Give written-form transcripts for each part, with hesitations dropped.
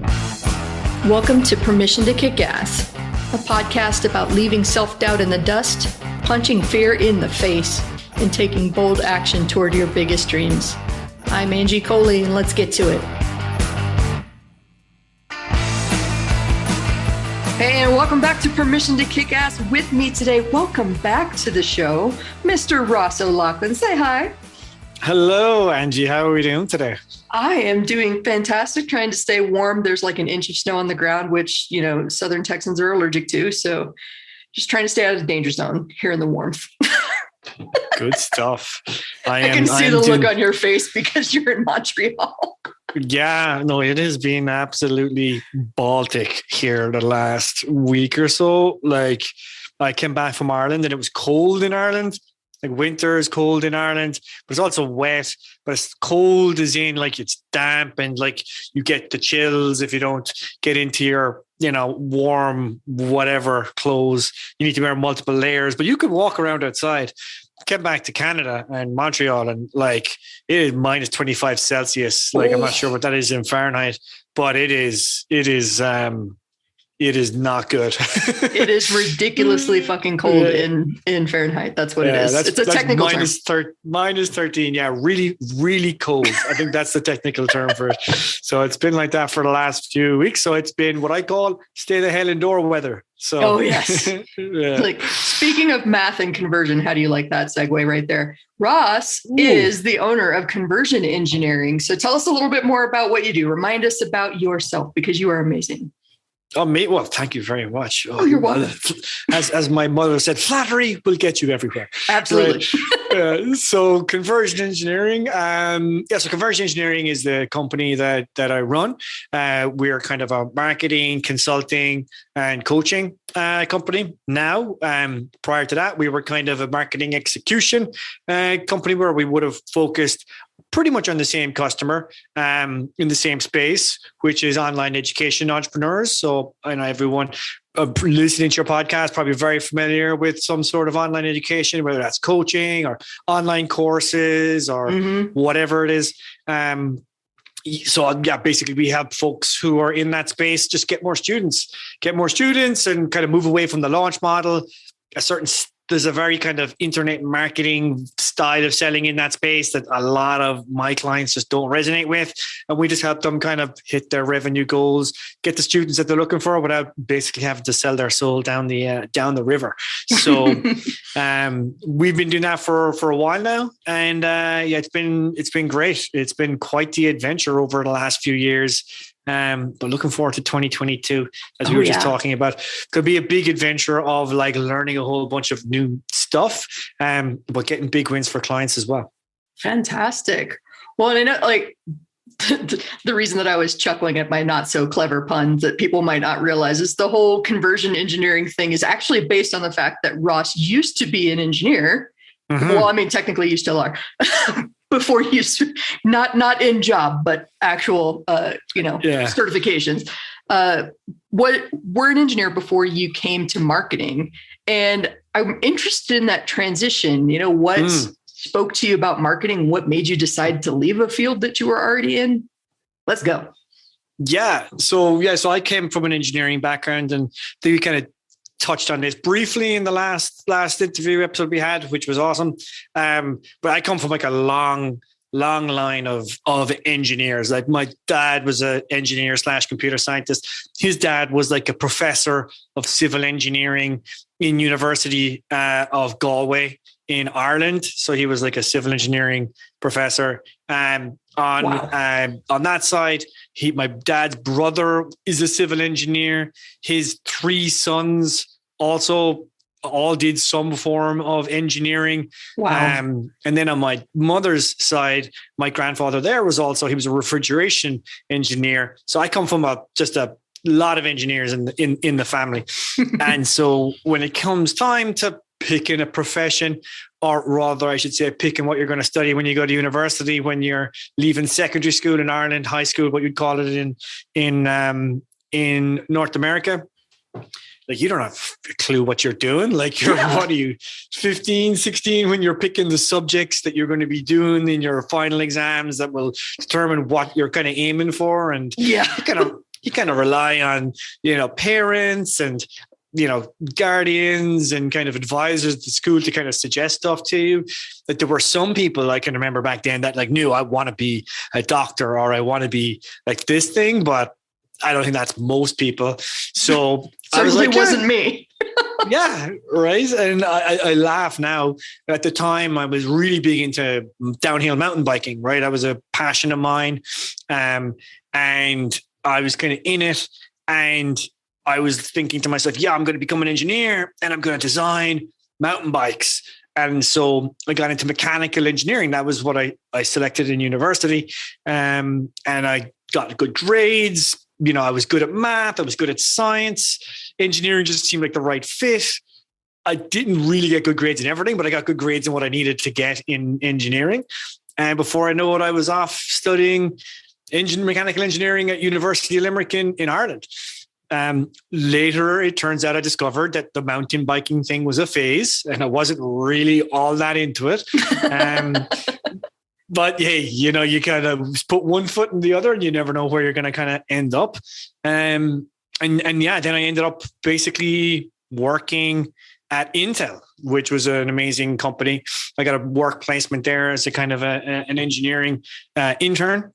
Welcome to Permission to Kick Ass, a podcast about leaving self-doubt in the dust, punching fear in the face, and taking bold action toward your biggest dreams. I'm Angie Coley, and let's get to it. Hey, and welcome back to Permission to Kick Ass. With me today, welcome back to the show, Mr. Ross O'Loughlin. Say hi. Hello, Angie. How are we doing today? I am doing fantastic, trying to stay warm. There's like an inch of snow on the ground, which, you know, Southern Texans are allergic to. So just trying to stay out of the danger zone here in the warmth. Good stuff. I can see the look on your face because you're in Montreal. Yeah, no, it has been absolutely Baltic here the last week or so. Like, I came back from Ireland and it was cold in Ireland. Like, winter is cold in Ireland, but it's also wet. But it's cold as in, like, it's damp and like you get the chills if you don't get into your, you know, warm whatever clothes. You need to wear multiple layers, but you could walk around outside. Came back to Canada and Montreal, and like it is minus 25 Celsius. Like, I'm not sure what that is in Fahrenheit, but it is not good. It is ridiculously fucking cold in Fahrenheit. That's what it is. It's a technical term. Minus 13. Yeah, really, really cold. I think that's the technical term for it. So it's been like that for the last few weeks. So it's been what I call stay the hell indoor weather. So, oh, yes. Yeah. Like, speaking of math and conversion, how do you like that segue right there? Ross is the owner of Conversion Engineering. So tell us a little bit more about what you do. Remind us about yourself, because you are amazing. Oh, mate. Well, thank you very much. Oh, you're welcome. As my mother said, flattery will get you everywhere. Absolutely. Right. So Conversion Engineering. So Conversion Engineering is the company that I run. We're kind of a marketing, consulting, and coaching company now. Prior to that, we were kind of a marketing execution company where we would have focused pretty much on the same customer in the same space, which is online education entrepreneurs. So I know everyone listening to your podcast probably very familiar with some sort of online education, whether that's coaching or online courses or whatever it is. So yeah, basically we help folks who are in that space just get more students and kind of move away from the launch model. There's a very kind of internet marketing style of selling in that space that a lot of my clients just don't resonate with. And we just help them kind of hit their revenue goals, get the students that they're looking for without basically having to sell their soul down the river. So we've been doing that for a while now. And it's been great. It's been quite the adventure over the last few years. But looking forward to 2022, as we were just talking about. Could be a big adventure of like learning a whole bunch of new stuff, but getting big wins for clients as well. Fantastic. Well, and I know, like, the reason that I was chuckling at my not so clever puns that people might not realize is the whole conversion engineering thing is actually based on the fact that Ross used to be an engineer. Mm-hmm. Well, I mean, technically you still are. Before you, not in job, but actual, certifications. We're an engineer before you came to marketing, and I'm interested in that transition. You know, what spoke to you about marketing? What made you decide to leave a field that you were already in? Let's go. Yeah. So I came from an engineering background, and we kind of touched on this briefly in the last interview episode we had, which was awesome. But I come from like a long line of engineers. Like, my dad was an engineer / computer scientist. His dad was like a professor of civil engineering in University of Galway in Ireland. So he was like a civil engineering professor. On that side, my dad's brother is a civil engineer. His 3 sons also all did some form of engineering. Wow. And then on my mother's side, my grandfather there he was a refrigeration engineer. So I come from just a lot of engineers in the family. And so when it comes time to picking a profession, or rather I should say picking what you're going to study when you go to university, when you're leaving secondary school in Ireland, high school, what you'd call it in North America, like, you don't have a clue what you're doing. Like, what are you, 15, 16, when you're picking the subjects that you're going to be doing in your final exams that will determine what you're kind of aiming for. And you kind of rely on, parents and, guardians and kind of advisors at the school to kind of suggest stuff to you. That there were some people I can remember back then that like knew I want to be a doctor or I want to be like this thing, but I don't think that's most people. So I was like, wasn't me. Yeah, right. And I laugh now. At the time, I was really big into downhill mountain biking, right? I was a passion of mine. And I was kind of in it. And I was thinking to myself, yeah, I'm going to become an engineer and I'm going to design mountain bikes. And so I got into mechanical engineering. That was what I selected in university. And I got good grades. I was good at math. I was good at science. Engineering just seemed like the right fit. I didn't really get good grades in everything, but I got good grades in what I needed to get in engineering. And before I know it, I was off studying mechanical engineering at University of Limerick in Ireland. Later, it turns out I discovered that the mountain biking thing was a phase and I wasn't really all that into it. But hey, you kind of put one foot in the other and you never know where you're going to kind of end up. And yeah, then I ended up basically working at Intel, which was an amazing company. I got a work placement there as a kind of an engineering intern.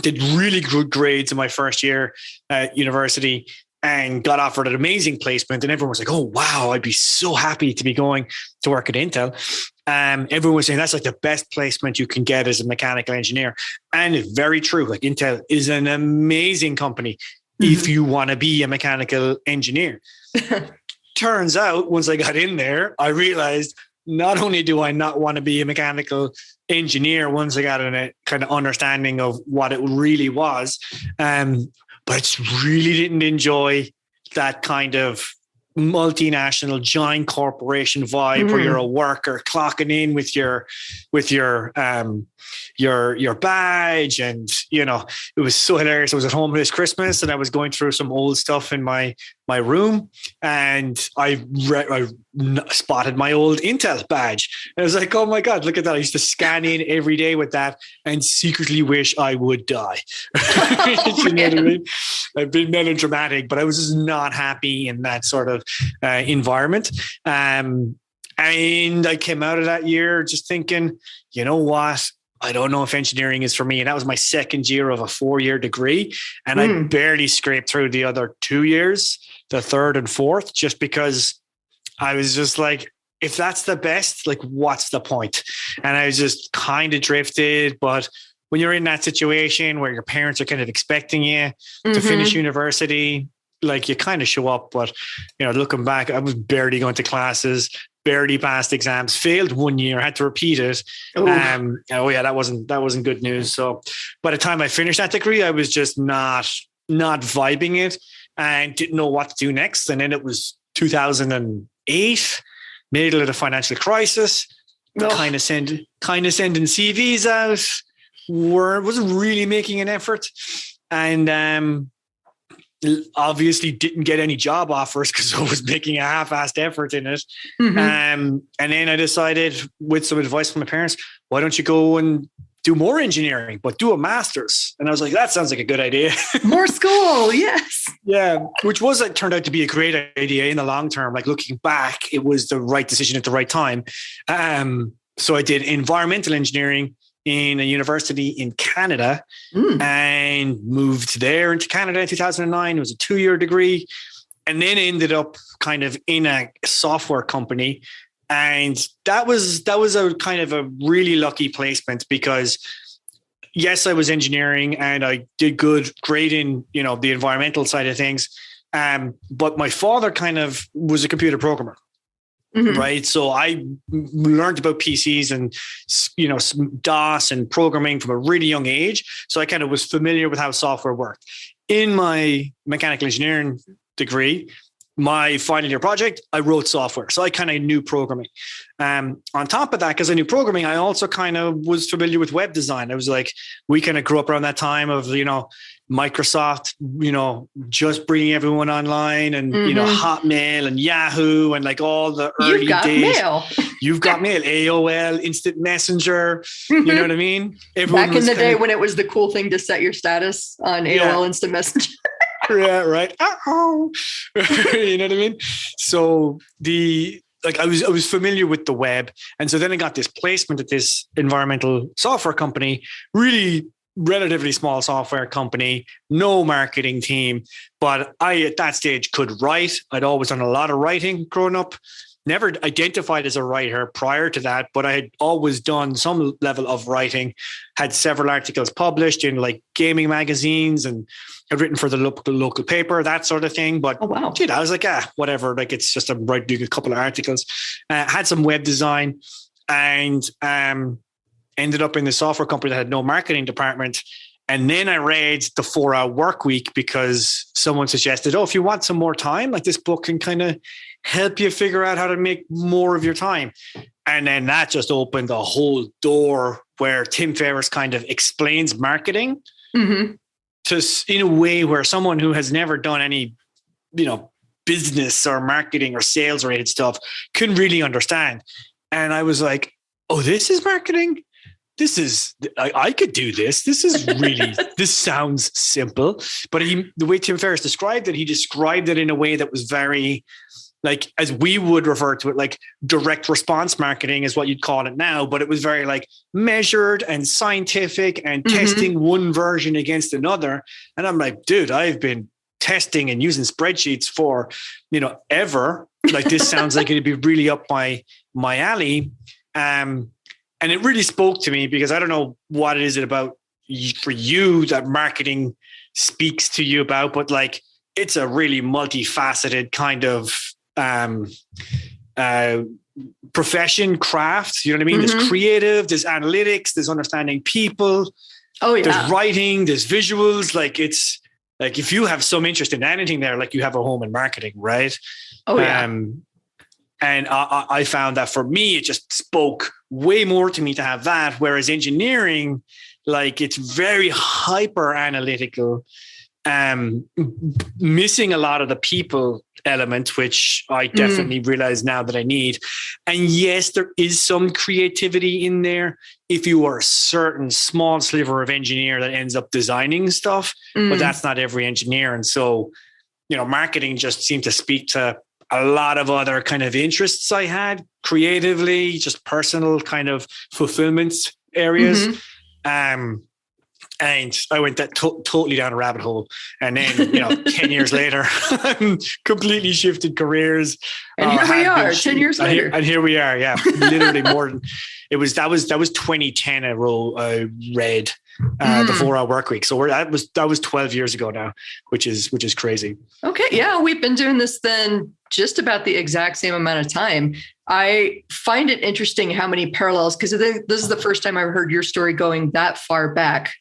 Did really good grades in my first year at university and got offered an amazing placement. And everyone was like, oh, wow, I'd be so happy to be going to work at Intel. Everyone was saying that's like the best placement you can get as a mechanical engineer. And it's very true. Like Intel is an amazing company if you want to be a mechanical engineer. Turns out once I got in there, I realized not only do I not want to be a mechanical engineer once I got a kind of understanding of what it really was, but I just really didn't enjoy that kind of multinational giant corporation vibe where you're a worker clocking in with your badge. And it was so hilarious. I was at home this Christmas and I was going through some old stuff in my room and I spotted my old Intel badge and I was like, oh my god, look at that. I used to scan in every day with that and secretly wish I would die. You know what I mean? I've been melodramatic, but I was just not happy in that sort of environment. And I came out of that year just thinking, you know what? I don't know if engineering is for me. And that was my second year of a 4-year degree. And I barely scraped through the other 2 years, the third and fourth, just because I was just like, if that's the best, like, what's the point? And I was just kind of drifted. But when you're in that situation where your parents are kind of expecting you to finish university, like you kind of show up. But, looking back, I was barely going to classes, barely passed exams, failed 1 year, had to repeat it. That wasn't good news. So by the time I finished that degree, I was just not vibing it and didn't know what to do next. And then it was 2008, middle of the financial crisis, kind of sending CVs out, wasn't really making an effort. And obviously didn't get any job offers because I was making a half-assed effort in it. And then I decided, with some advice from my parents, why don't you go and do more engineering, but do a master's? And I was like, that sounds like a good idea. More school, yes. Yeah, which turned out to be a great idea in the long term. Like looking back, it was the right decision at the right time. So I did environmental engineering in a university in Canada and moved there into Canada in 2009. It was a 2-year degree and then ended up kind of in a software company. And that was a kind of a really lucky placement because yes, I was engineering and I did great in, the environmental side of things. But my father kind of was a computer programmer. Right. So I learned about PCs and, DOS and programming from a really young age. So I kind of was familiar with how software worked. In my mechanical engineering degree, my final year project, I wrote software. So I kind of knew programming. On top of that, because I knew programming, I also kind of was familiar with web design. I was like, we kind of grew up around that time of, Microsoft, just bringing everyone online and, Hotmail and Yahoo and like all the early days. Mail. You've got mail, AOL, Instant Messenger. You know what I mean? Back in the day when it was the cool thing to set your status on AOL Instant Messenger. Yeah, right. Uh-oh. You know what I mean? So I was familiar with the web. And so then I got this placement at this environmental software company, really relatively small software company, no marketing team. But I, at that stage, could write. I'd always done a lot of writing growing up. Never identified as a writer prior to that, but I had always done some level of writing, had several articles published in like gaming magazines, and had written for the local paper, that sort of thing. But oh, wow. Dude, I was like, whatever. Like, it's just I'm writing a couple of articles. Had some web design, and ended up in the software company that had no marketing department. And then I read The 4-Hour Workweek because someone suggested, if you want some more time, like this book can kind of help you figure out how to make more of your time. And then that just opened a whole door where Tim Ferriss kind of explains marketing to, in a way where someone who has never done any, business or marketing or sales related stuff can really understand. And I was like, oh, this is marketing? I could do this. This is really, this sounds simple. But the way Tim Ferriss described it, he described it in a way that was very, like, as we would refer to it, like direct response marketing is what you'd call it now. But it was very like measured and scientific and testing one version against another. And I'm like, dude, I've been testing and using spreadsheets for, ever. Like, this sounds like it'd be really up my alley. And it really spoke to me because I don't know what it is about for you that marketing speaks to you about, but like, it's a really multifaceted kind of profession, craft. You know what I mean? There's creative, there's analytics, there's understanding people. Oh yeah. There's writing, there's visuals. Like, it's like, if you have some interest in anything there, like, you have a home in marketing, right? Oh yeah. And I found that for me, it just spoke way more to me to have that. Whereas engineering, like, it's very hyper analytical, missing a lot of the people element, which I definitely realize now that I need. And yes, there is some creativity in there if you are a certain small sliver of engineer that ends up designing stuff, but that's not every engineer. And so, marketing just seemed to speak to a lot of other kind of interests I had creatively, just personal kind of fulfillment areas. And I went that totally down a rabbit hole. And then, 10 years later, completely shifted careers. And here we are, 10 years later. And here we are. Yeah. Literally more than that was 2010. I read The 4-Hour Workweek. So that was 12 years ago now, which is crazy. Okay. Yeah. We've been doing this then just about the exact same amount of time. I find it interesting how many parallels, because this is the first time I've heard your story going that far back.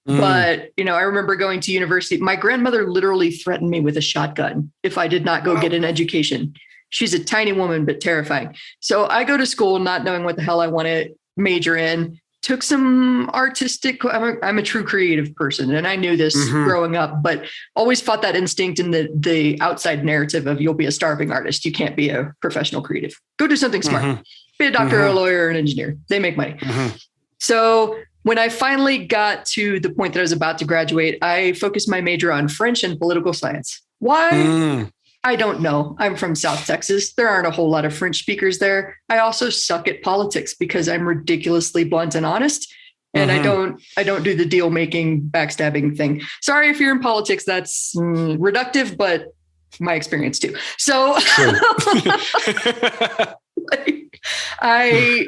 But, I remember going to university. My grandmother literally threatened me with a shotgun if I did not go get an education. She's a tiny woman, but terrifying. So I go to school not knowing what the hell I want to major in. Took some artistic, I'm a true creative person, and I knew this growing up, but always fought that instinct in the outside narrative of you'll be a starving artist. You can't be a professional creative. Go do something smart. Be a doctor or a lawyer or an engineer. They make money. So when I finally got to the point that I was about to graduate, I focused my major on French and political science. Why? I don't know. I'm from South Texas. There aren't a whole lot of French speakers there. I also suck at politics because I'm ridiculously blunt and honest. And I don't do the deal making, backstabbing thing. Sorry if you're in politics, that's reductive, but my experience too. So I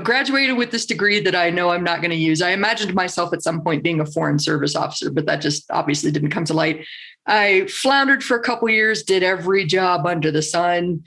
graduated with this degree that I know I'm not going to use. I imagined myself at some point being a foreign service officer, but that just obviously didn't come to light. I floundered for a couple of years, did every job under the sun,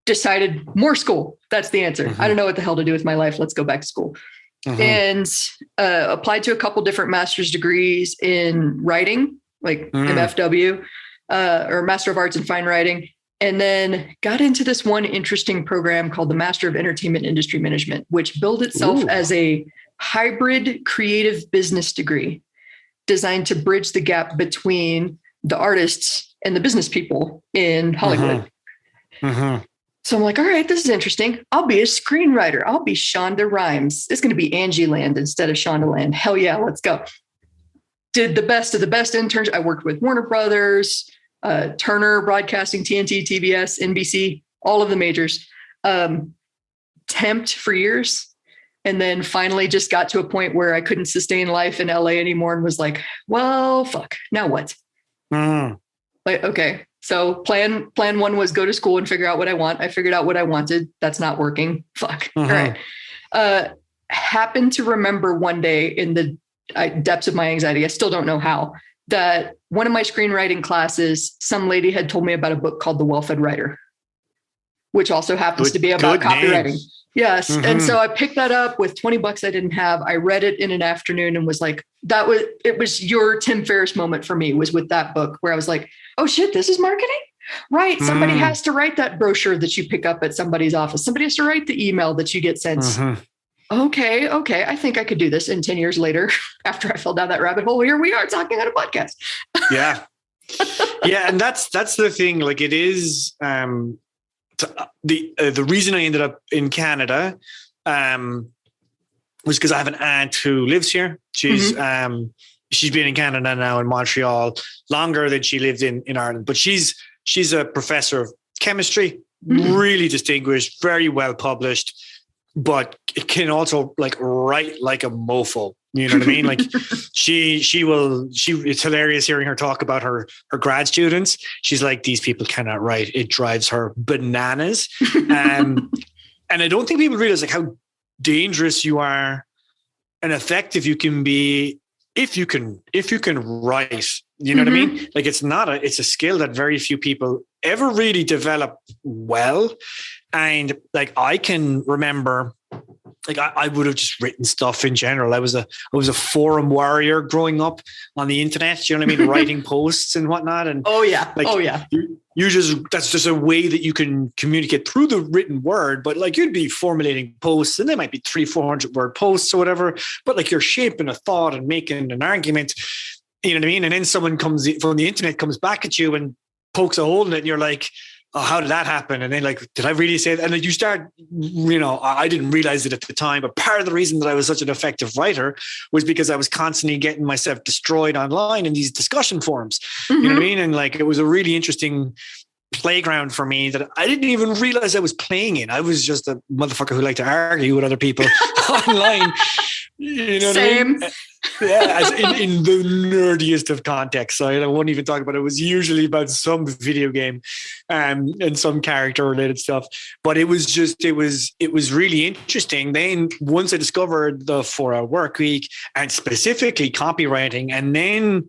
decided more school. That's the answer. I don't know what the hell to do with my life. Let's go back to school. And applied to a couple different master's degrees in writing, like MFW, or Master of Arts in Fine Writing. And then got into this one interesting program called the Master of Entertainment Industry Management, which billed itself as a hybrid creative business degree designed to bridge the gap between the artists and the business people in Hollywood. So I'm like, all right, this is interesting. I'll be a screenwriter. I'll be Shonda Rhimes. It's going to be Angie Land instead of Shonda Land. Hell yeah, let's go. did the best of the best interns. I worked with Warner Brothers, Turner Broadcasting, TNT, TBS, NBC, all of the majors. Temped for years. And then finally just got to a point where I couldn't sustain life in LA anymore and was like, well, fuck, now what? Like, okay. So plan one was go to school and figure out what I want. I figured out what I wanted. That's not working. Fuck. All right. Happened to remember one day in the depths of my anxiety, I still don't know how, that one of my screenwriting classes, some lady had told me about a book called The Well-Fed Writer, which also happens to be about copywriting. Name. Yes. And so I picked that up with $20 I didn't have. I read it in an afternoon and was like, it was your Tim Ferriss moment for me, was with that book where I was like, oh shit, this is marketing? Right. Somebody has to write that brochure that you pick up at somebody's office. Somebody has to write the email that you get sent. Okay. I think I could do this. And 10 years later, after I fell down that rabbit hole, here we are talking on a podcast. Yeah. Yeah. And that's the thing. Like it is, the reason I ended up in Canada was because I have an aunt who lives here. She's been in Canada now in Montreal longer than she lived in Ireland. But she's a professor of chemistry, really distinguished, very well published, but it can also like write like a mofo. You know what I mean? Like it's hilarious hearing her talk about her grad students. She's like, these people cannot write. It drives her bananas. And I don't think people realize like how dangerous you are and effective you can be if you can write. You know what I mean? Like it's a skill that very few people ever really develop well. And like I can remember, like I would have just written stuff in general. I was a forum warrior growing up on the internet. You know what I mean? Writing posts and whatnot. And that's just a way that you can communicate through the written word. But like you'd be formulating posts, and they might be 300-400 word posts or whatever. But like you're shaping a thought and making an argument. You know what I mean? And then someone comes from the internet, comes back at you and pokes a hole in it, and you're like, oh, how did that happen? And then like, did I really say that? And like you start, I didn't realize it at the time, but part of the reason that I was such an effective writer was because I was constantly getting myself destroyed online in these discussion forums. You know what I mean? And like, it was a really interesting playground for me that I didn't even realize I was playing in. I was just a motherfucker who liked to argue with other people online. You know what I mean? Yeah, as in the nerdiest of contexts. So I won't even talk about it. It was usually about some video game and some character related stuff. But it was really interesting. Then once I discovered the 4-hour work week and specifically copywriting, and then,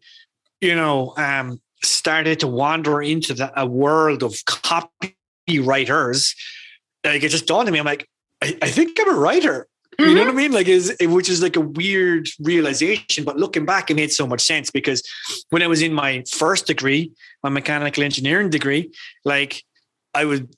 started to wander into a world of copywriters, like it just dawned on me. I'm like, I think I'm a writer. You know what I mean? Like, which is like a weird realization, but looking back, it made so much sense because when I was in my first degree, my mechanical engineering degree, like I would,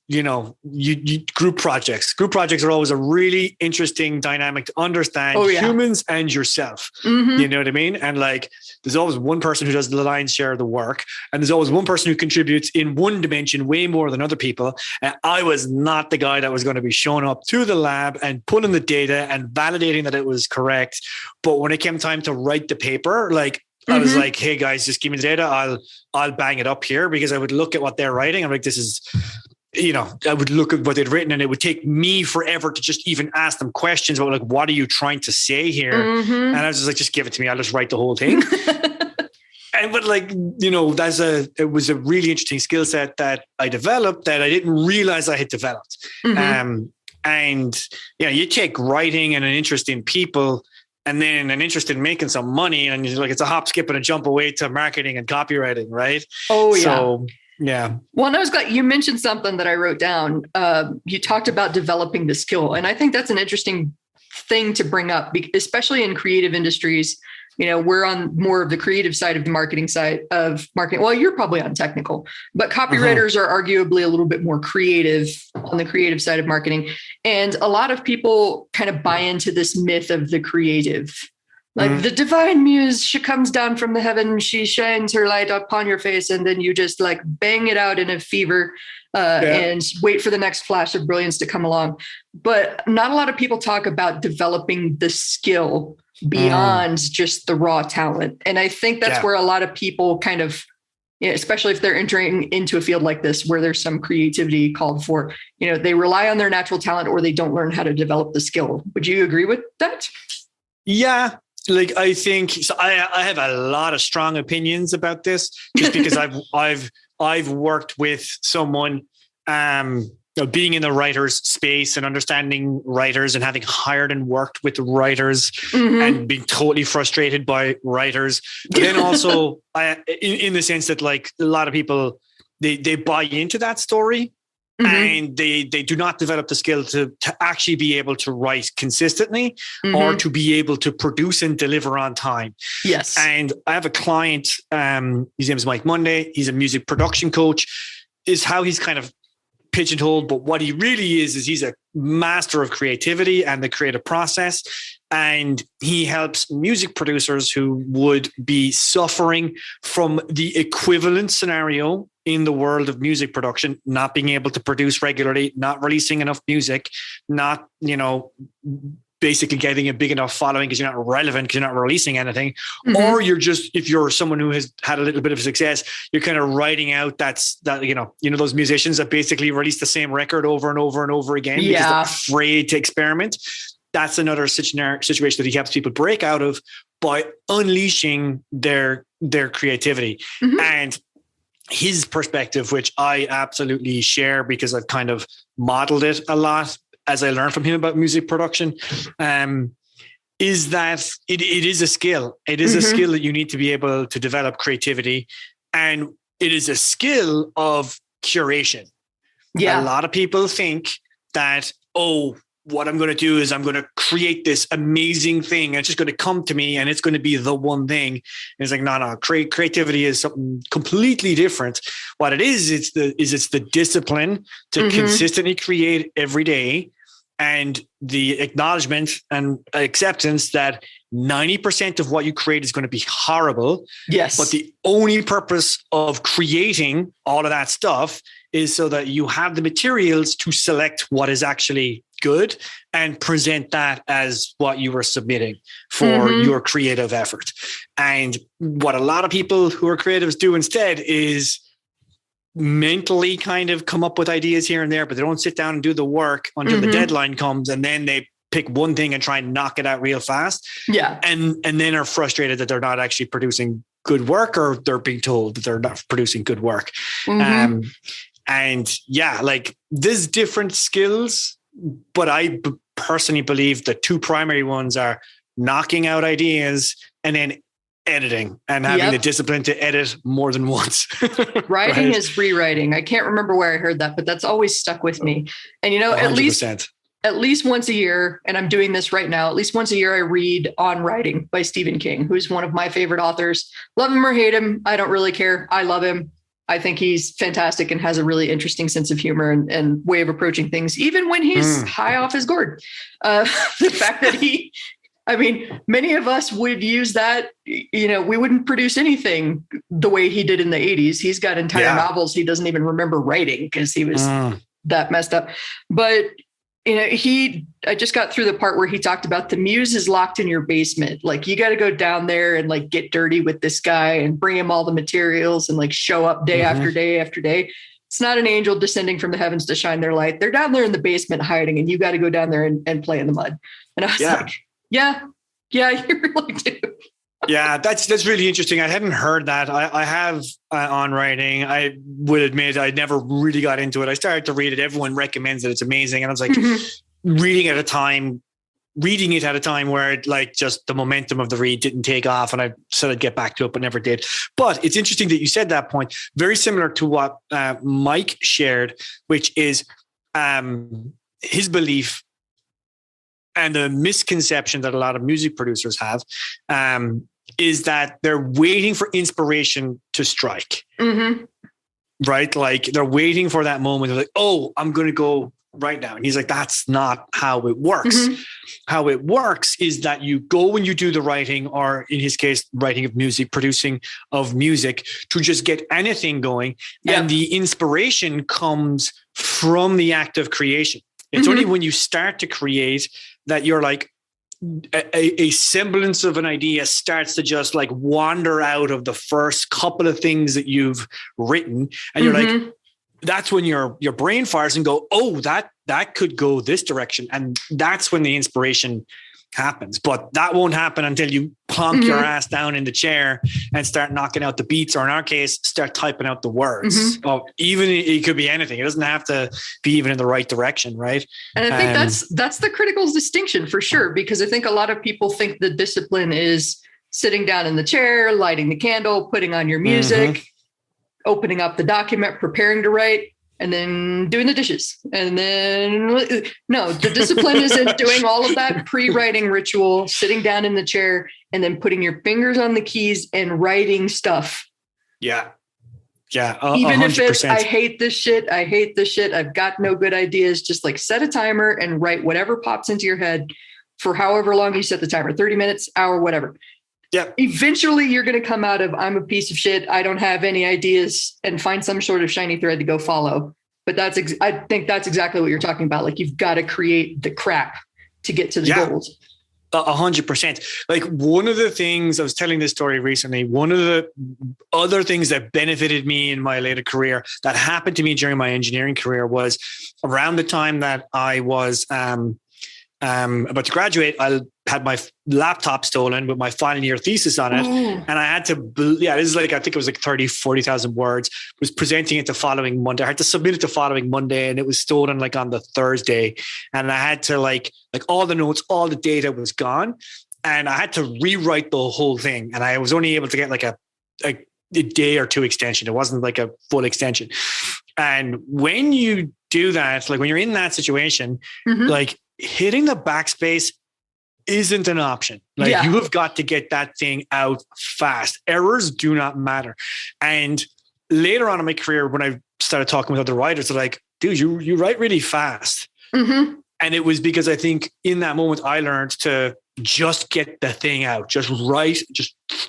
group projects are always a really interesting dynamic to understand humans and yourself. You know what I mean? And like, there's always one person who does the lion's share of the work. And there's always one person who contributes in one dimension way more than other people. And I was not the guy that was going to be showing up to the lab and pulling the data and validating that it was correct. But when it came time to write the paper, like, I was like, hey guys, just give me the data. I'll bang it up here, because I would look at what they're writing. I'm like, this is, I would look at what they'd written, and it would take me forever to just even ask them questions about like, what are you trying to say here? And I was just like, just give it to me. I'll just write the whole thing. But like, it was a really interesting skill set that I developed that I didn't realize I had developed. And you take writing and an interest in people, and then an interest in making some money, and you're like, it's a hop, skip, and a jump away to marketing and copywriting, right? Oh, yeah. So, yeah. Well, I was glad you mentioned something that I wrote down. You talked about developing the skill. And I think that's an interesting thing to bring up, especially in creative industries. We're on more of the creative side of the marketing side of marketing. Well, you're probably on technical, but copywriters are arguably a little bit more creative on the creative side of marketing. And a lot of people kind of buy into this myth of the creative. Like the divine muse, she comes down from the heaven, she shines her light upon your face, and then you just like bang it out in a fever and wait for the next flash of brilliance to come along. But not a lot of people talk about developing the skill beyond just the raw talent. And I think that's where a lot of people kind of, especially if they're entering into a field like this, where there's some creativity called for, they rely on their natural talent or they don't learn how to develop the skill. Would you agree with that? Yeah. Like, I think so. I have a lot of strong opinions about this, just because I've worked with someone, being in the writers space and understanding writers and having hired and worked with writers and being totally frustrated by writers. But then also in the sense that, like, a lot of people, they buy into that story and they do not develop the skill to actually be able to write consistently or to be able to produce and deliver on time. Yes. And I have a client, his name is Mike Monday. He's a music production coach, is how he's kind of pigeonholed, but what he really is he's a master of creativity and the creative process. And he helps music producers who would be suffering from the equivalent scenario in the world of music production, not being able to produce regularly, not releasing enough music, not, basically getting a big enough following because you're not relevant, because you're not releasing anything. Or you're just, if you're someone who has had a little bit of success, you're kind of writing out those musicians that basically release the same record over and over and over again because they're afraid to experiment. That's another situation that he helps people break out of by unleashing their creativity. And his perspective, which I absolutely share because I've kind of modeled it a lot as I learned from him about music production, is that it is a skill. It is a skill that you need to be able to develop creativity. And it is a skill of curation. Yeah. A lot of people think that, what I'm going to do is I'm going to create this amazing thing. And it's just going to come to me and it's going to be the one thing. And it's like, no, creativity is something completely different. What it is, it's the discipline to consistently create every day, and the acknowledgement and acceptance that 90% of what you create is going to be horrible. Yes. But the only purpose of creating all of that stuff is so that you have the materials to select what is actually good and present that as what you were submitting for your creative effort. And what a lot of people who are creatives do instead is mentally kind of come up with ideas here and there, but they don't sit down and do the work until the deadline comes, and then they pick one thing and try and knock it out real fast. Yeah. And then are frustrated that they're not actually producing good work, or they're being told that they're not producing good work. And yeah, like, there's different skills, but I personally believe the two primary ones are knocking out ideas and then editing, and having the discipline to edit more than once. Writing is rewriting. I can't remember where I heard that, but that's always stuck with me. And 100%. At least once a year, and I'm doing this right now, at least once a year, I read On Writing by Stephen King, who's one of my favorite authors. Love him or hate him, I don't really care. I love him. I think he's fantastic and has a really interesting sense of humor and way of approaching things, even when he's high off his gourd. The fact that many of us would use that, we wouldn't produce anything the way he did in the 80s. He's got entire novels he doesn't even remember writing because he was that messed up. But, I just got through the part where he talked about the muse is locked in your basement. Like, you got to go down there and like get dirty with this guy and bring him all the materials and like show up day after day after day. It's not an angel descending from the heavens to shine their light. They're down there in the basement hiding, and you got to go down there and play in the mud. And I was like, yeah, you really do. Yeah, that's really interesting. I hadn't heard that. I have On Writing. I would admit I never really got into it. I started to read it. Everyone recommends it. It's amazing. And I was like, reading it at a time where just the momentum of the read didn't take off, and I said I'd get back to it, but never did. But it's interesting that you said that point. Very similar to what Mike shared, which is his belief and the misconception that a lot of music producers have is that they're waiting for inspiration to strike. Right? Like, they're waiting for that moment. They're like, I'm going to go right now. And he's like, that's not how it works. How it works is that you go and you do the writing, or in his case, writing of music, producing of music, to just get anything going. And the inspiration comes from the act of creation. It's only when you start to create that you're like, a semblance of an idea starts to just like wander out of the first couple of things that you've written, and you're like, that's when your brain fires and go, oh, that could go this direction, and that's when the inspiration happens. But that won't happen until you plonk your ass down in the chair and start knocking out the beats, or in our case, start typing out the words. Even it could be anything. It doesn't have to be even in the right direction, right? And I think that's the critical distinction for sure, because I think a lot of people think the discipline is sitting down in the chair, lighting the candle, putting on your music, opening up the document, preparing to write, and then doing the dishes. And then, no, the discipline is in doing all of that pre-writing ritual, sitting down in the chair, and then putting your fingers on the keys and writing stuff. Yeah. Even 100%. if it's, I hate this shit, I've got no good ideas, just like set a timer and write whatever pops into your head for however long you set the timer, 30 minutes, hour, whatever. Yeah. Eventually you're going to come out of, I'm a piece of shit, I don't have any ideas, and find some sort of shiny thread to go follow. But I think that's exactly what you're talking about. Like, you've got to create the crap to get to the goals. 100%. Like, one of the things, I was telling this story recently, one of the other things that benefited me in my later career that happened to me during my engineering career was around the time that I was about to graduate. I had my laptop stolen with my final year thesis on it. And I had to, this is like, I think it was like 40,000 words, was presenting it the following Monday. I had to submit it the following Monday, and it was stolen like on the Thursday. And I had to like all the notes, all the data was gone. And I had to rewrite the whole thing. And I was only able to get like a day or two extension. It wasn't like a full extension. And when you do that, like when you're in that situation, like hitting the backspace isn't an option. Like, you have got to get that thing out fast. Errors do not matter. And later on in my career, when I started talking with other writers, they're like, dude, you write really fast. And it was because I think in that moment I learned to just get the thing out, just write,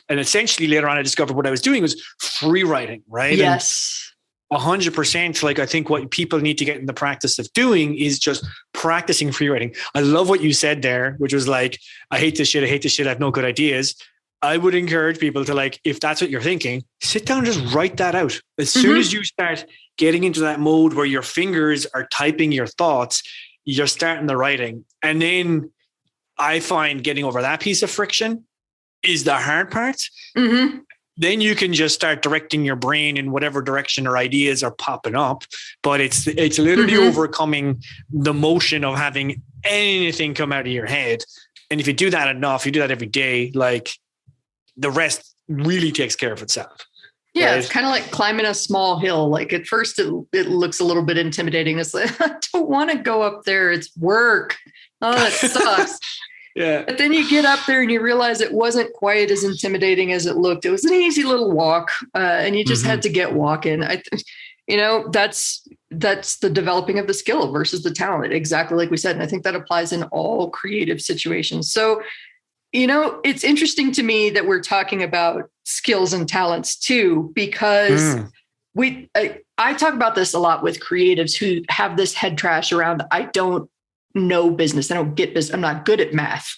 and essentially later on I discovered what I was doing was free writing, right? Yes. 100%. Like, I think what people need to get in the practice of doing is just practicing free writing. I love what you said there, which was like, I hate this shit, I have no good ideas. I would encourage people to, like, if that's what you're thinking, sit down and just write that out. As soon as you start getting into that mode where your fingers are typing your thoughts, you're starting the writing. And then I find getting over that piece of friction is the hard part. Then you can just start directing your brain in whatever direction or ideas are popping up. But it's literally overcoming the motion of having anything come out of your head. And if you do that enough, you do that every day, like, the rest really takes care of itself. Yeah, right? It's kind of like climbing a small hill. Like, at first it looks a little bit intimidating. It's like, I don't want to go up there. It's work. Oh, that sucks. Yeah. But then you get up there and you realize it wasn't quite as intimidating as it looked. It was an easy little walk, and you just had to get walking. That's the developing of the skill versus the talent, exactly like we said. And I think that applies in all creative situations. So, it's interesting to me that we're talking about skills and talents too, because I talk about this a lot with creatives who have this head trash around, I don't know business. I don't get business. I'm not good at math.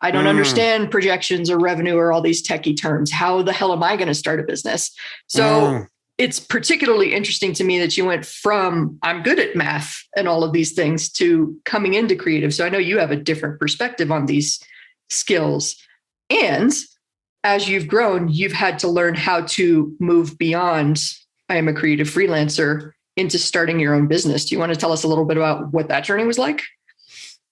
I don't understand projections or revenue or all these techie terms. How the hell am I going to start a business? So it's particularly interesting to me that you went from, I'm good at math and all of these things, to coming into creative. So I know you have a different perspective on these skills. And as you've grown, you've had to learn how to move beyond, I am a creative freelancer, into starting your own business. Do you want to tell us a little bit about what that journey was like?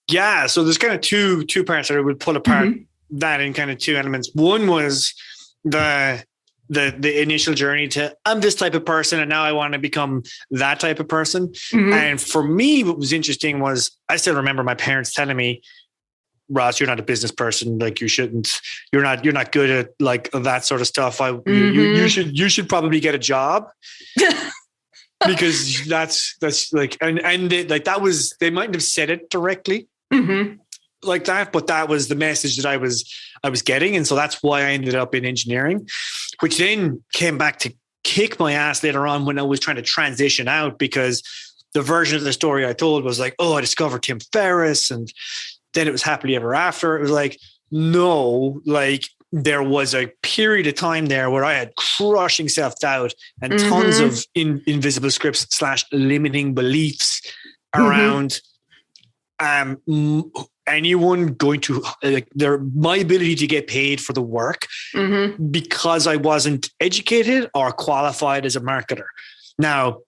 Yeah. So there's kind of two parts that I would pull apart that in kind of two elements. One was the initial journey to, I'm this type of person, and now I want to become that type of person. And for me, what was interesting was, I still remember my parents telling me, Ross, you're not a business person. Like, you're not good at like that sort of stuff. You should probably get a job. Because that's like, and they, like, that was, they mightn't have said it directly like that, but that was the message that I was getting. And so that's why I ended up in engineering, which then came back to kick my ass later on when I was trying to transition out, because the version of the story I told was like, oh, I discovered Tim Ferriss and then it was happily ever after. It was like, no, like there was a period of time there where I had crushing self-doubt and tons of invisible scripts / limiting beliefs around anyone going to my ability to get paid for the work because I wasn't educated or qualified as a marketer. Now,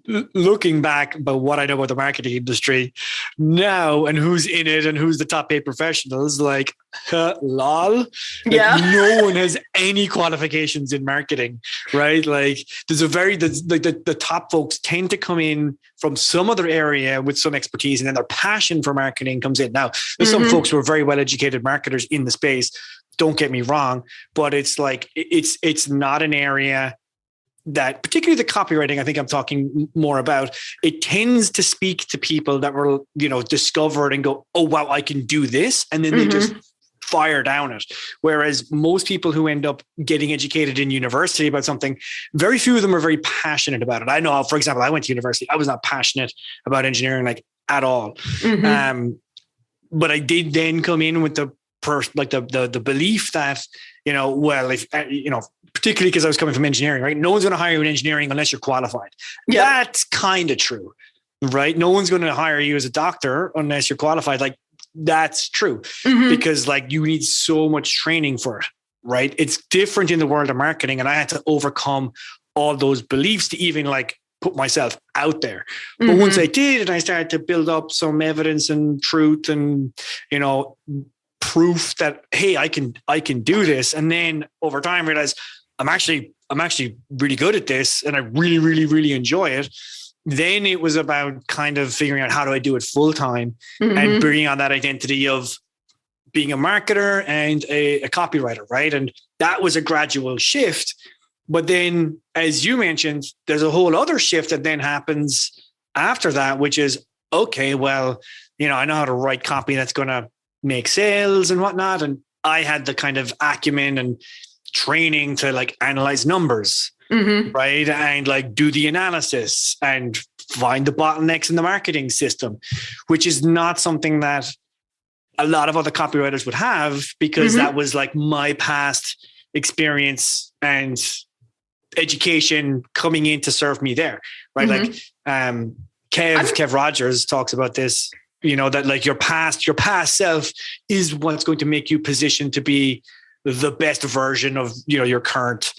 looking back about what I know about the marketing industry now and who's in it and who's the top paid professionals, like, lol. Like, no one has any qualifications in marketing, right? Like, there's the top folks tend to come in from some other area with some expertise, and then their passion for marketing comes in. Now, there's some folks who are very well educated marketers in the space. Don't get me wrong, but it's like it's not an area that, particularly the copywriting, I think I'm talking more about, it tends to speak to people that were, discovered and go, oh, wow, I can do this. And then they just fire down it. Whereas most people who end up getting educated in university about something, very few of them are very passionate about it. I know, for example, I went to university. I was not passionate about engineering, like, at all. But I did then come in with the belief that, if, particularly because I was coming from engineering, right? No one's going to hire you in engineering unless you're qualified. Yeah. That's kind of true, right? No one's going to hire you as a doctor unless you're qualified. Like, that's true because like you need so much training for it, right? It's different in the world of marketing. And I had to overcome all those beliefs to even like put myself out there. But once I did, and I started to build up some evidence and truth and, proof that, hey, I can do this. And then over time realize I'm actually really good at this and I really, really, really enjoy it. Then it was about kind of figuring out how do I do it full time and bringing on that identity of being a marketer and a copywriter, right? And that was a gradual shift. But then, as you mentioned, there's a whole other shift that then happens after that, which is, okay, well, I know how to write copy that's going to make sales and whatnot. And I had the kind of acumen and training to like analyze numbers, right? And like do the analysis and find the bottlenecks in the marketing system, which is not something that a lot of other copywriters would have because that was like my past experience and education coming in to serve me there, right? Like Kev Rogers talks about this, that like your past self is what's going to make you positioned to be the best version of, your current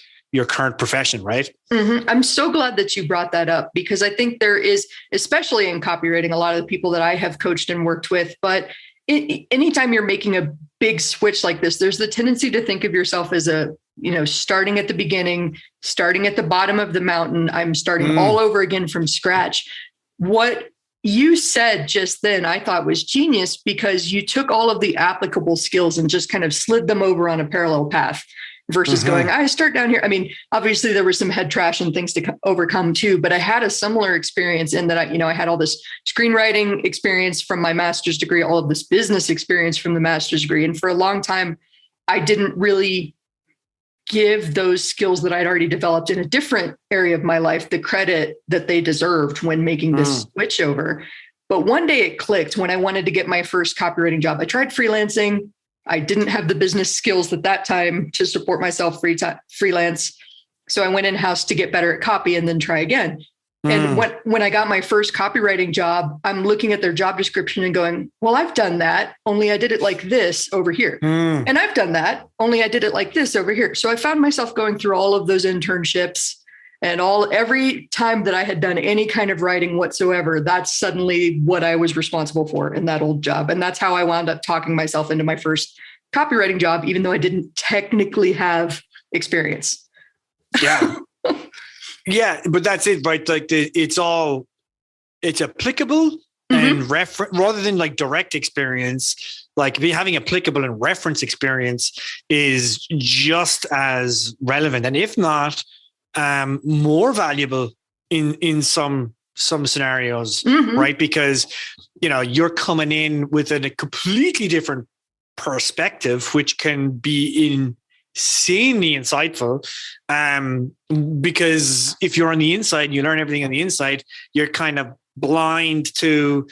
profession, right? I'm so glad that you brought that up because I think there is, especially in copywriting, a lot of the people that I have coached and worked with, but anytime you're making a big switch like this, there's the tendency to think of yourself as starting at the beginning, starting at the bottom of the mountain. I'm starting all over again from scratch. What you said just then, I thought was genius because you took all of the applicable skills and just kind of slid them over on a parallel path versus going, I start down here. I mean, obviously there was some head trash and things to overcome too, but I had a similar experience in that I had all this screenwriting experience from my master's degree, all of this business experience from the master's degree. And for a long time, I didn't really give those skills that I'd already developed in a different area of my life the credit that they deserved when making this switch over. But one day it clicked when I wanted to get my first copywriting job. I tried freelancing. I didn't have the business skills at that time to support myself freelance. So I went in-house to get better at copy and then try again. And when I got my first copywriting job, I'm looking at their job description and going, well, I've done that, only I did it like this over here. And I've done that, only I did it like this over here. So I found myself going through all of those internships and every time that I had done any kind of writing whatsoever, that's suddenly what I was responsible for in that old job. And that's how I wound up talking myself into my first copywriting job, even though I didn't technically have experience. Yeah. Yeah, but that's it, right? Like it's applicable and rather than like direct experience, like having applicable and reference experience is just as relevant, and if not, more valuable in some scenarios, right? Because you're coming in with a completely different perspective, which can be insanely insightful. Because if you're on the inside, you learn everything on the inside, you're kind of blind to,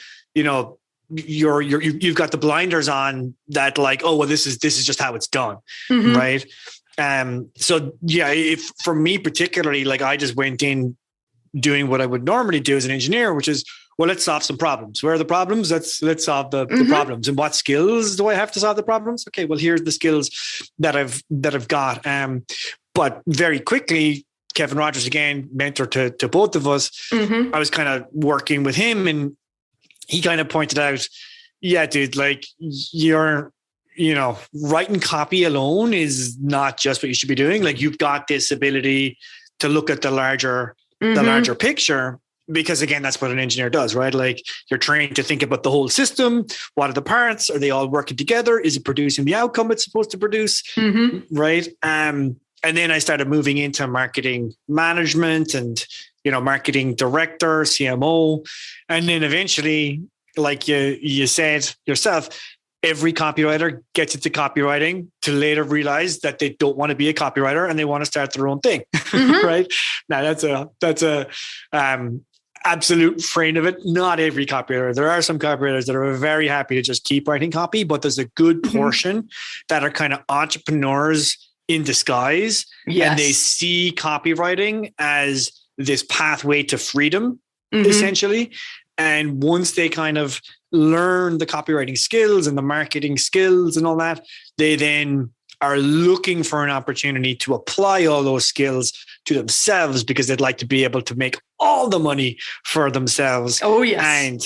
you've got the blinders on that, like, oh, well, this is just how it's done. Mhm. Right. So yeah, if for me particularly, like I just went in doing what I would normally do as an engineer, which is, well, let's solve some problems. Where are the problems? Let's solve the problems. And what skills do I have to solve the problems? Okay, well, here's the skills that I've got. But very quickly, Kevin Rogers, again, mentor to both of us, I was kind of working with him, and he kind of pointed out, yeah, dude, like you're, writing copy alone is not just what you should be doing. Like you've got this ability to look at the larger picture, because again, that's what an engineer does, right? Like you're trained to think about the whole system. What are the parts? Are they all working together? Is it producing the outcome it's supposed to produce? Right. And then I started moving into marketing management and, marketing director, CMO. And then eventually, like you said yourself, every copywriter gets into copywriting to later realize that they don't want to be a copywriter and they want to start their own thing. Right. Now that's a absolute frame of it. Not every copywriter. There are some copywriters that are very happy to just keep writing copy, but there's a good portion that are kind of entrepreneurs in disguise. Yes. And they see copywriting as this pathway to freedom, essentially. And once they kind of learn the copywriting skills and the marketing skills and all that, they then are looking for an opportunity to apply all those skills to themselves, because they'd like to be able to make all the money for themselves. Oh, yes. And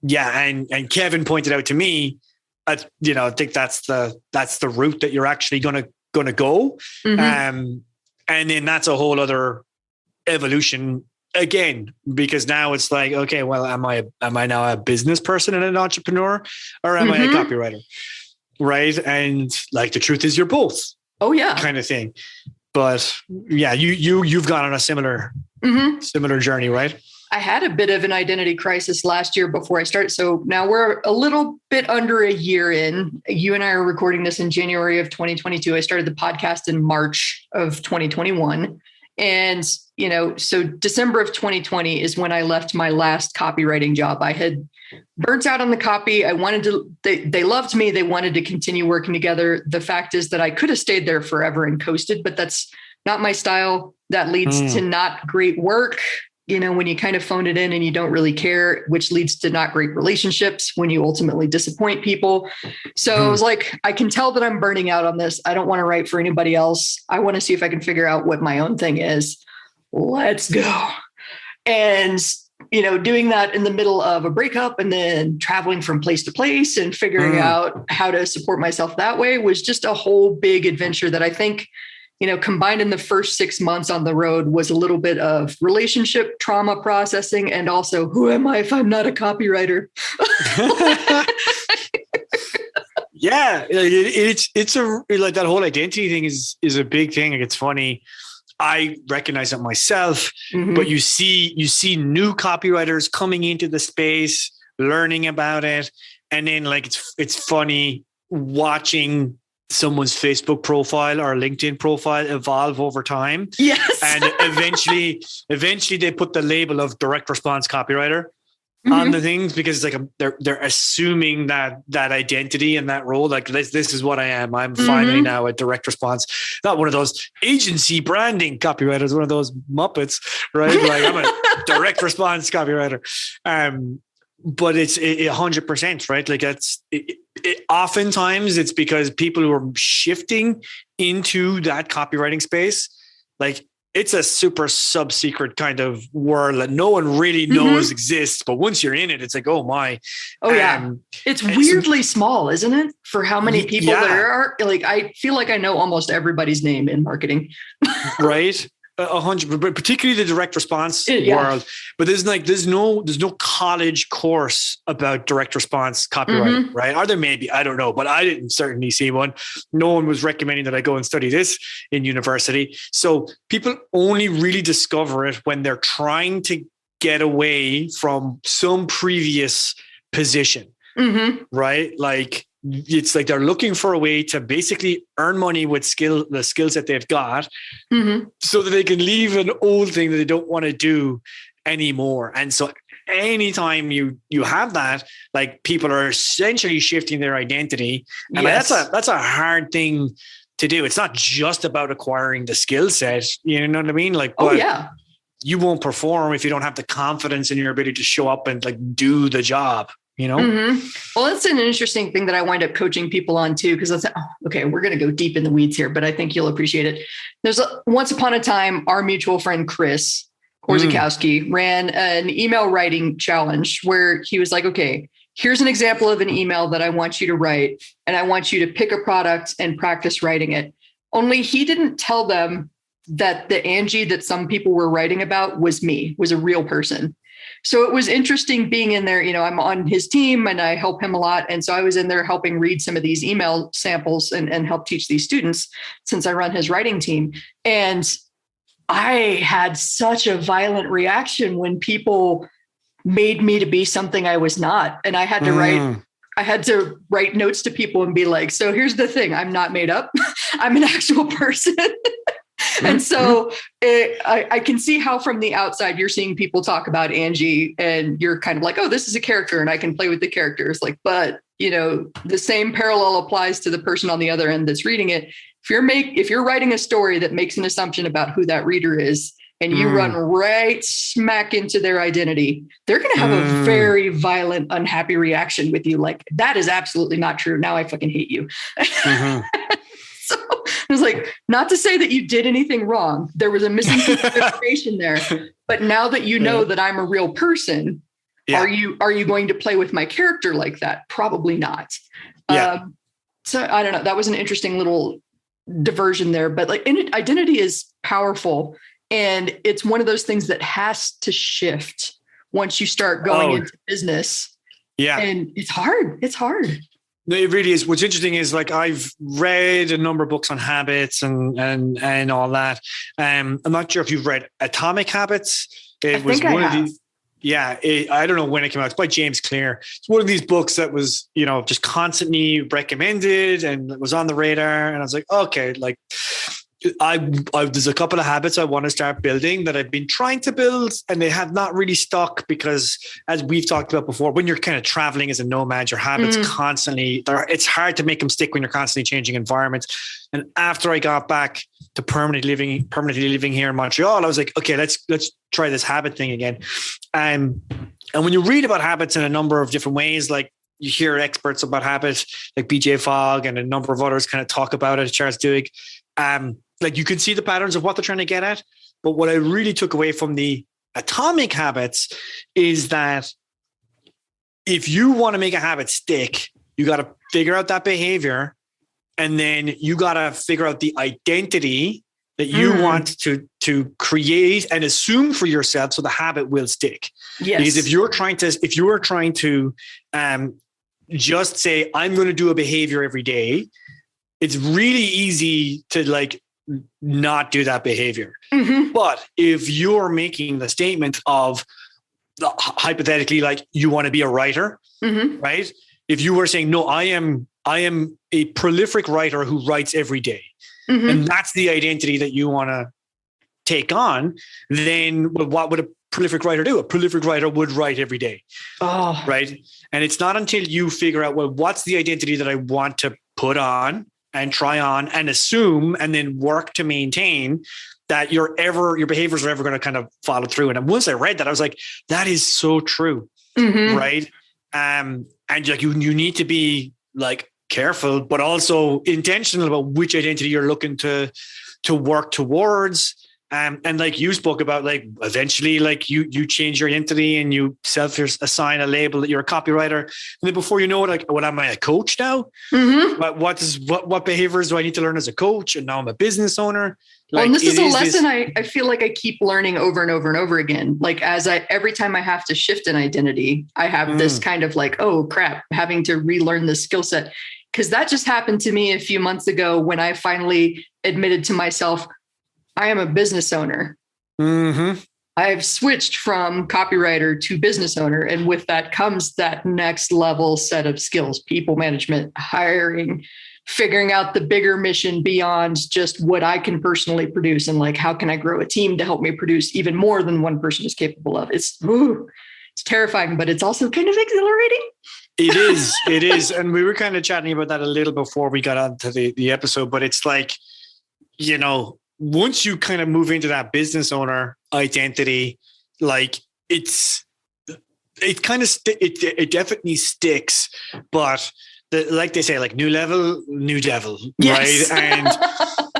yeah, and Kevin pointed out to me, I think that's the route that you're actually gonna go. And then that's a whole other evolution again, because now it's like, okay, well, am I now a business person and an entrepreneur, or am I a copywriter? Right. And like the truth is you're both. Oh yeah. Kind of thing. But yeah, you've gone on a similar journey, right? I had a bit of an identity crisis last year before I started. So now we're a little bit under a year in. You and I are recording this in January of 2022. I started the podcast in March of 2021. And, so December of 2020 is when I left my last copywriting job. I had burnt out on the copy. They loved me. They wanted to continue working together. The fact is that I could have stayed there forever and coasted, but that's not my style. That leads to not great work. When you kind of phone it in and you don't really care, which leads to not great relationships when you ultimately disappoint people. So I was like, I can tell that I'm burning out on this. I don't want to write for anybody else. I want to see if I can figure out what my own thing is. Let's go. And, doing that in the middle of a breakup and then traveling from place to place and figuring out how to support myself that way was just a whole big adventure that I think, combined in the first 6 months on the road was a little bit of relationship trauma processing. And also, who am I if I'm not a copywriter? Yeah. It's like that whole identity thing is a big thing. Like, it's funny. I recognize it myself, but you see new copywriters coming into the space, learning about it. And then like, it's funny watching someone's Facebook profile or LinkedIn profile evolve over time. Yes. And eventually they put the label of direct response copywriter on the things, because like they're assuming that identity and that role, like this is what I am. I'm finally now a direct response, not one of those agency branding copywriters, one of those Muppets, right? Like I'm a direct response copywriter. But it's 100%, right? Like that's oftentimes it's because people who are shifting into that copywriting space, like it's a super sub secret kind of world that no one really knows exists. But once you're in it, it's like, oh my. Oh yeah. It's weirdly small, isn't it? For how many people there are. Like, I feel like I know almost everybody's name in marketing. Right. 100, but particularly the direct response world. But there's no college course about direct response copywriting, right? Are there? Maybe, I don't know, but I didn't certainly see one. No one was recommending that I go and study this in university. So people only really discover it when they're trying to get away from some previous position, right? Like, it's like they're looking for a way to basically earn money with the skills that they've got, so that they can leave an old thing that they don't want to do anymore. And so anytime you have that, like people are essentially shifting their identity. And Yes. that's a hard thing to do. It's not just about acquiring the skill set. You know what I mean? Like, Oh but yeah. you won't perform if you don't have the confidence in your ability to show up and like do the job, you know? Well, that's an interesting thing that I wind up coaching people on too, because I said, okay, we're going to go deep in the weeds here, but I think you'll appreciate it. Once upon a time, our mutual friend, Chris Korzakowski, ran an email writing challenge where he was like, okay, here's an example of an email that I want you to write, and I want you to pick a product and practice writing it. Only he didn't tell them that the Angie that some people were writing about was a real person. So it was interesting being in there. You know, I'm on his team and I help him a lot. And so I was in there helping read some of these email samples and help teach these students since I run his writing team. And I had such a violent reaction when people made me to be something I was not. And I had to write notes to people and be like, so here's the thing. I'm not made up. I'm an actual person. And so I can see how from the outside you're seeing people talk about Angie and you're kind of like, oh, this is a character and I can play with the characters. Like, but you know, the same parallel applies to the person on the other end that's reading it. If you're writing a story that makes an assumption about who that reader is and you run right smack into their identity, they're going to have a very violent, unhappy reaction with you. Like, that is absolutely not true. Now I fucking hate you. So it was like, not to say that you did anything wrong. There was a missing information there. But now that you know that I'm a real person, are you going to play with my character like that? Probably not. So I don't know. That was an interesting little diversion there. But like, identity is powerful. And it's one of those things that has to shift once you start going into business. Yeah. And it's hard. It's hard. No, it really is. What's interesting is like I've read a number of books on habits and all that. I'm not sure if you've read Atomic Habits. It was one of these. Yeah, I don't know when it came out. It's by James Clear. It's one of these books that was, you know, just constantly recommended and it was on the radar. And I was like, okay, like there's a couple of habits I want to start building that I've been trying to build and they have not really stuck because, as we've talked about before, when you're kind of traveling as a nomad, your habits constantly, it's hard to make them stick when you're constantly changing environments. And after I got back to permanently living here in Montreal, I was like, okay, let's try this habit thing again. And when you read about habits in a number of different ways, like you hear experts about habits like BJ Fogg and a number of others kind of talk about it, Charles Duhigg. Like you can see the patterns of what they're trying to get at. But what I really took away from the Atomic Habits is that if you want to make a habit stick, you got to figure out that behavior. And then you got to figure out the identity that you want to create and assume for yourself so the habit will stick. Yes. Because if you are trying to just say, I'm going to do a behavior every day, it's really easy to like not do that behavior. But if you're making the statement of hypothetically, like you want to be a writer, right? If you were saying, no, I am a prolific writer who writes every day. And that's the identity that you want to take on, then what would a prolific writer do? A prolific writer would write every day. Right. And it's not until you figure out, well, what's the identity that I want to put on and try on and assume and then work to maintain that your behaviors are ever going to kind of follow through. And once I read that, I was like, that is so true. Right. And like you need to be like careful, but also intentional about which identity you're looking to work towards. And like you spoke about, like eventually, like you change your identity and you self-assign a label that you're a copywriter, and then before you know it, like, what am I, a coach now? What behaviors do I need to learn as a coach? And now I'm a business owner. Like, and this is a lesson I feel like I keep learning over and over and over again. Like every time I have to shift an identity, I have this kind of like, oh crap, having to relearn this skill set. Because that just happened to me a few months ago when I finally admitted to myself, I am a business owner. I've switched from copywriter to business owner. And with that comes that next level set of skills, people management, hiring, figuring out the bigger mission beyond just what I can personally produce. And like, how can I grow a team to help me produce even more than one person is capable of? It's terrifying, but it's also kind of exhilarating. It is. And we were kind of chatting about that a little before we got onto the episode, but it's like, once you kind of move into that business owner identity, like it definitely sticks, but like they say, like new level, new devil, yes. right? And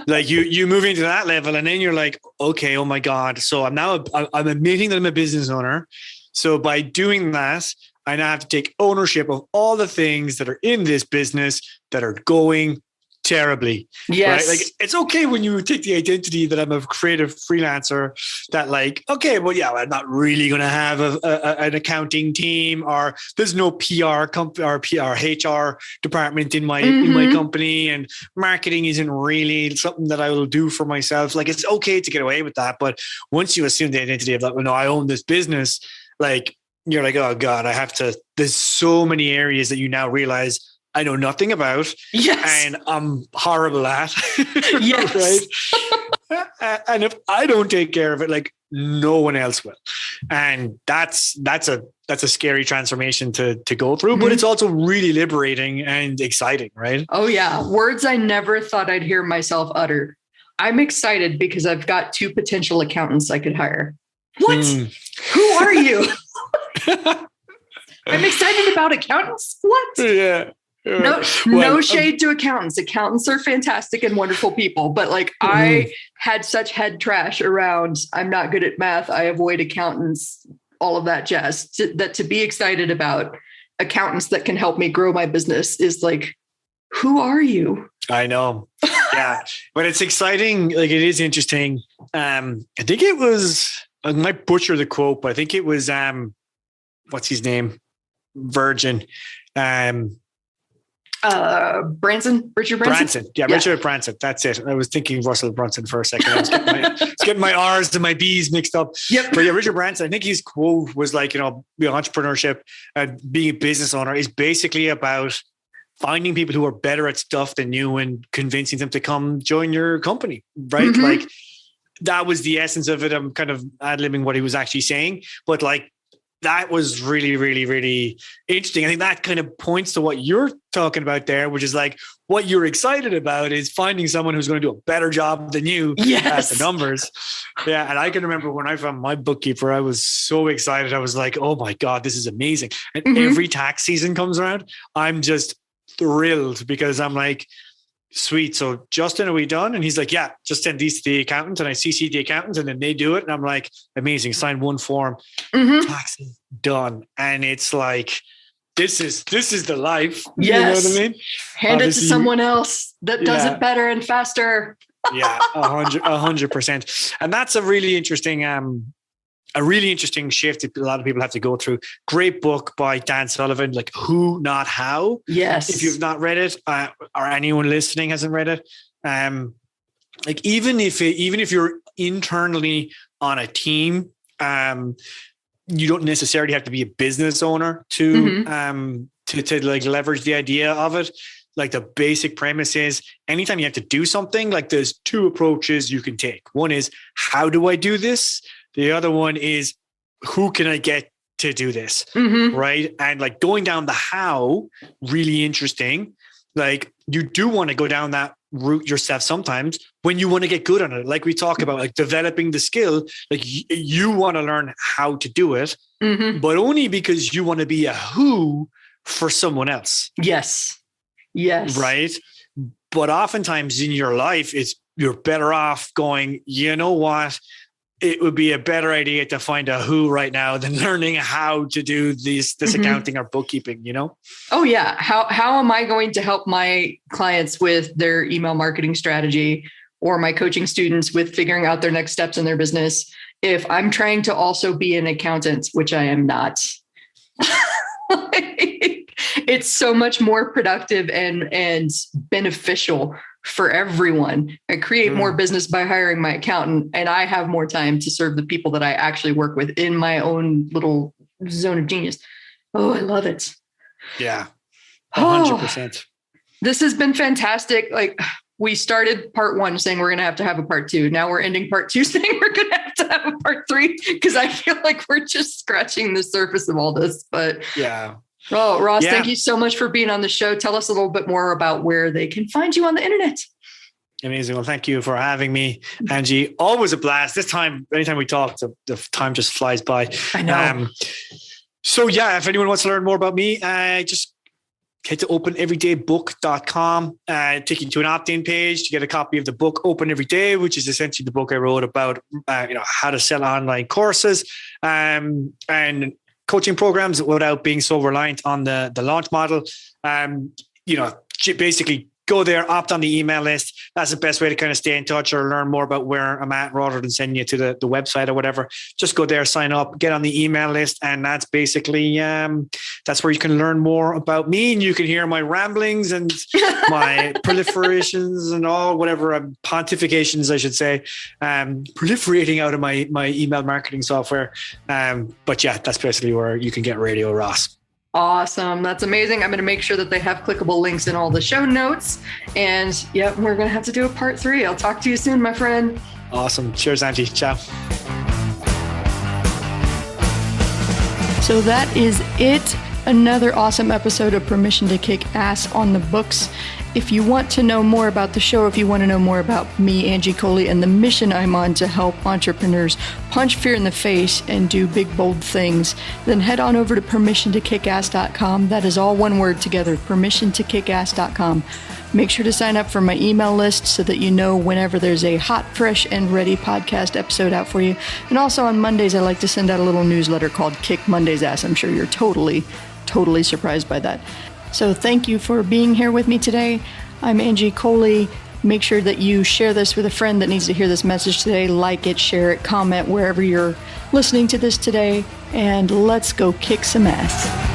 like you move into that level and then you're like, okay, oh my God. So I'm admitting that I'm a business owner. So by doing that, I now have to take ownership of all the things that are in this business that are going terribly. Yes. Right? Like it's okay when you take the identity that I'm a creative freelancer, that like, okay, well, yeah, I'm not really going to have an accounting team, or there's no PR company or HR department in my company, and marketing isn't really something that I will do for myself. Like it's okay to get away with that. But once you assume the identity of that, well, no, I own this business, like you're like, oh God, there's so many areas that you now realize I know nothing about, yes, and I'm horrible at. Yes. Right? And if I don't take care of it, like no one else will. And that's a scary transformation to go through, but it's also really liberating and exciting, right? Oh yeah. Words I never thought I'd hear myself utter. I'm excited because I've got 2 potential accountants I could hire. What? Who are you? I'm excited about accountants. What? Yeah. No shade to accountants. Accountants are fantastic and wonderful people, but like I had such head trash around I'm not good at math, I avoid accountants, all of that jazz. To be excited about accountants that can help me grow my business is like, who are you? I know. Yeah. But it's exciting. Like it is interesting. I think it was, I might butcher the quote, but I think it was what's his name? Virgin. Richard Branson. Yeah, Richard Branson. That's it. I was thinking Russell Brunson for a second. I was getting my R's and my B's mixed up. Yep. But yeah, Richard Branson, I think his quote was like, entrepreneurship and being a business owner is basically about finding people who are better at stuff than you and convincing them to come join your company, right? Like that was the essence of it. I'm kind of ad-libbing what he was actually saying, but like, that was really, really, really interesting. I think that kind of points to what you're talking about there, which is like what you're excited about is finding someone who's going to do a better job than you at the numbers. Yeah. And I can remember when I found my bookkeeper, I was so excited. I was like, oh my God, this is amazing. And every tax season comes around, I'm just thrilled because I'm like, sweet. So Justin, are we done? And he's like, yeah, just send these to the accountant. And I CC the accountant and then they do it. And I'm like, amazing. Sign one form, taxes done. And it's like, this is the life. Yes. You know what I mean? Hand it to someone else that does it better and faster. Yeah, 100%. And that's a really interesting shift that a lot of people have to go through. Great book by Dan Sullivan, like Who Not How. Yes. If you've not read it, or anyone listening hasn't read it, like even if you're internally on a team, you don't necessarily have to be a business owner to like leverage the idea of it. Like the basic premise is anytime you have to do something, like there's 2 approaches you can take. One is, how do I do this? The other one is, who can I get to do this? Right. And like going down the how, really interesting. Like you do want to go down that route yourself sometimes when you want to get good on it. Like we talk about like developing the skill, like you want to learn how to do it, but only because you want to be a who for someone else. Yes. Right. But oftentimes in your life, you're better off going, you know what? It would be a better idea to find a who right now than learning how to do this accounting or bookkeeping, you know? Oh yeah. How am I going to help my clients with their email marketing strategy or my coaching students with figuring out their next steps in their business if I'm trying to also be an accountant, which I am not? It's so much more productive and beneficial for everyone. I create more business by hiring my accountant, and I have more time to serve the people that I actually work with in my own little zone of genius. Oh, I love it. Yeah. 100%. This has been fantastic. Like we started part 1 saying we're going to have a part 2. Now we're ending part 2 saying we're going to have a part 3 because I feel like we're just scratching the surface of all this. But yeah. Oh, Ross, Yeah. thank you so much for being on the show. Tell us a little bit more about where they can find you on the internet. Amazing. Well, thank you for having me, Angie. Always a blast. This time, anytime we talk, the time just flies by. I know. So yeah, if anyone wants to learn more about me, just head to openeverydaybook.com, take you to an opt-in page to get a copy of the book Open Every Day, which is essentially the book I wrote about, how to sell online courses and coaching programs without being so reliant on the launch model. Basically go there, opt on the email list. That's the best way to kind of stay in touch or learn more about where I'm at rather than sending you to the website or whatever. Just go there, sign up, get on the email list. And that's basically, that's where you can learn more about me and you can hear my ramblings and my proliferations and all whatever pontifications, I should say, proliferating out of my email marketing software. But yeah, that's basically where you can get Radio Ross. Awesome. That's amazing. I'm going to make sure that they have clickable links in all the show notes. And yeah, we're going to have to do a part 3. I'll talk to you soon, my friend. Awesome. Cheers, Angie. Ciao. So that is it. Another awesome episode of Permission to Kick Ass on the books. If you want to know more about the show, if you want to know more about me, Angie Coley, and the mission I'm on to help entrepreneurs punch fear in the face and do big, bold things, then head on over to permissiontokickass.com. That is all one word together, permissiontokickass.com. Make sure to sign up for my email list so that you know whenever there's a hot, fresh, and ready podcast episode out for you. And also on Mondays, I like to send out a little newsletter called Kick Monday's Ass. I'm sure you're totally surprised by that. So thank you for being here with me today. I'm Angie Coley. Make sure that you share this with a friend that needs to hear this message today. Like it, share it, comment wherever you're listening to this today, and let's go kick some ass.